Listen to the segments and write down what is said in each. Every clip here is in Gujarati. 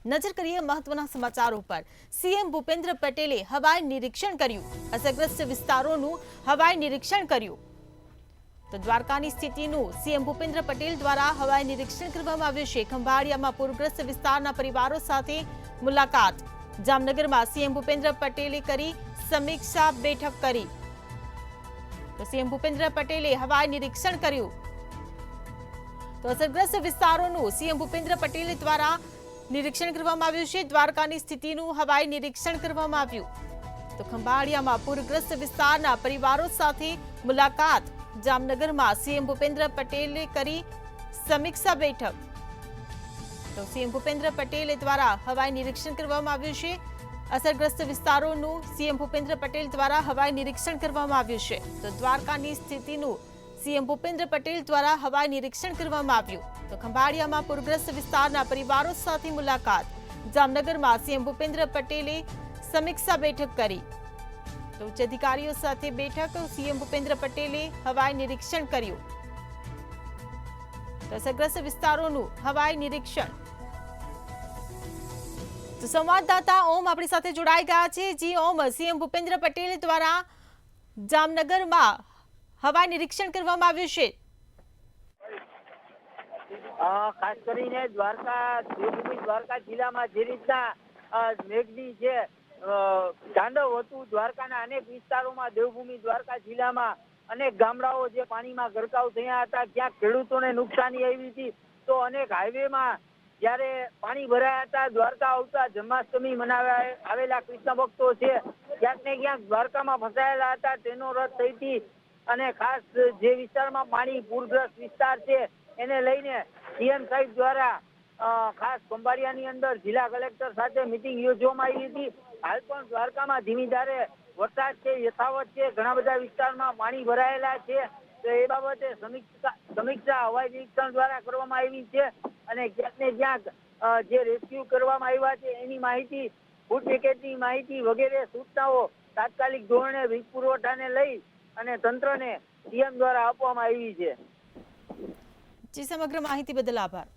નજર કરીએ મહત્વના સમાચારો પર। સીએમ ભૂપેન્દ્ર પટેલે હવાઈ નિરીક્ષણ કર્યું। અસરગ્રસ્ત વિસ્તારોનું હવાઈ નિરીક્ષણ કર્યું। તો દ્વારકાની સ્થિતિનું સીએમ ભૂપેન્દ્ર પટેલ દ્વારા હવાઈ નિરીક્ષણ કરવામાં આવ્યું છે। ખંભાળિયામાં પૂરગ્રસ્ત વિસ્તારના પરિવારો સાથે મુલાકાત। જામનગરમાં સીએમ ભૂપેન્દ્ર પટેલે કરી સમીક્ષા બેઠક કરી। તો સીએમ ભૂપેન્દ્ર પટેલે હવાઈ નિરીક્ષણ કર્યું। તો અસરગ્રસ્ત વિસ્તારોનું સીએમ ભૂપેન્દ્ર પટેલ દ્વારા નિરીક્ષણ કરવામાં આવ્યું છે। દ્વારકાની સ્થિતિનું હવાઈ નિરીક્ષણ કરવામાં આવ્યું। તો ખંભાળિયામાં પૂરગ્રસ્ત વિસ્તારના પરિવારો સાથે મુલાકાત। જામનગરમાં સીએમ ભૂપેન્દ્ર પટેલે કરી સમીક્ષા બેઠક। તો સીએમ ભૂપેન્દ્ર પટેલ દ્વારા હવાઈ નિરીક્ષણ કરવામાં આવ્યું છે। અસરગ્રસ્ત વિસ્તારોનું સીએમ ભૂપેન્દ્ર પટેલ દ્વારા હવાઈ નિરીક્ષણ કરવામાં આવ્યું છે। તો દ્વારકાની સ્થિતિનું સીએમ ભૂપેન્દ્ર પટેલ દ્વારા હવાઈ નિરીક્ષણ કરવામાં આવ્યું। તો ખંભાળિયામાં પૂરગ્રસ્ત વિસ્તારના પરિવારો સાથે મુલાકાત। જામનગરમાં સીએમ ભૂપેન્દ્ર પટેલે સમીક્ષા બેઠક કરી। તો ઉચ્ચ અધિકારીઓ સાથે બેઠક। સીએમ ભૂપેન્દ્ર પટેલે હવાઈ નિરીક્ષણ કર્યું। તો અસરગ્રસ્ત વિસ્તારોનું હવાઈ નિરીક્ષણ। તો સંવાદદાતા ઓમ આપણી સાથે જોડાઈ ગયા છે। જી ઓમ, સીએમ ભૂપેન્દ્ર પટેલ દ્વારા જામનગરમાં હવાઈ નિરીક્ષણ કરવામાં આવ્યું છે। ખાસ કરીને દ્વારકા જિલ્લામાં જે રીતના મેઘની જે તાંડવ હતું, દ્વારકાના અનેક વિસ્તારોમાં, દેવભૂમિ દ્વારકા જિલ્લામાં અનેક ગામડાઓ જે પાણીમાં ગરકાવ થયા હતા, ક્યાંક ખેડૂતોને નુકસાની આવી હતી, તો અનેક હાઈવેમાં જ્યારે પાણી ભરાયા હતા, દ્વારકા આવતા જન્માષ્ટમી મનાવવા આવેલા કૃષ્ણ ભક્તો છે ક્યાંક ને ક્યાંક દ્વારકામાં ફસાયેલા હતા, ટ્રેનો રદ થઈ હતી। અને ખાસ જે વિસ્તારમાં પાણી પૂરગ્રસ્ત વિસ્તાર છે એને લઈને સીએમ સાહેબ દ્વારા ખાસ ખંભાળિયાની અંદર જિલ્લા કલેક્ટર સાથે મિટિંગ યોજવામાં આવી હતી। હાલ પણ દ્વારકામાં ધીમી ધારે વરસાદ છે યથાવત છે, ઘણા બધા વિસ્તારમાં પાણી ભરાયેલા છે, તો એ બાબતે સમીક્ષા હવાઈ નિરીક્ષણ દ્વારા કરવામાં આવી છે। અને ક્યાંક ને ક્યાંક જે રેસ્ક્યુ કરવામાં આવ્યા છે એની માહિતી, ફૂડ પેકેટની માહિતી વગેરે સૂચનાઓ તાત્કાલિક ધોરણે વીજ પુરવઠાને લઈ અને તંત્રને સીએમ દ્વારા આપવામાં આવી છે। જી, સમગ્ર માહિતી બદલ આભાર।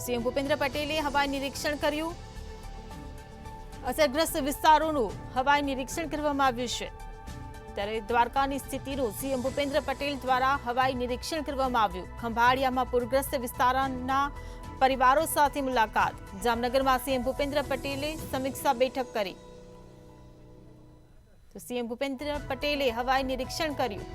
સીએમ ભૂપેન્દ્ર પટેલે હવાઈ નિરીક્ષણ કર્યું। અસરગ્રસ્ત વિસ્તારોનું હવાઈ નિરીક્ષણ કરવામાં આવ્યું છે। ત્યારે દ્વારકાની સ્થિતિનું સીએમ ભૂપેન્દ્ર પટેલ દ્વારા હવાઈ નિરીક્ષણ કરવામાં આવ્યું। ખંભાળિયામાં પૂરગ્રસ્ત વિસ્તારના પરિવારો સાથે મુલાકાત। જામનગરમાં સીએમ ભૂપેન્દ્ર પટેલે સમીક્ષા બેઠક કરી। તો સીએમ ભૂપેન્દ્ર પટેલે હવાઈ નિરીક્ષણ કર્યું।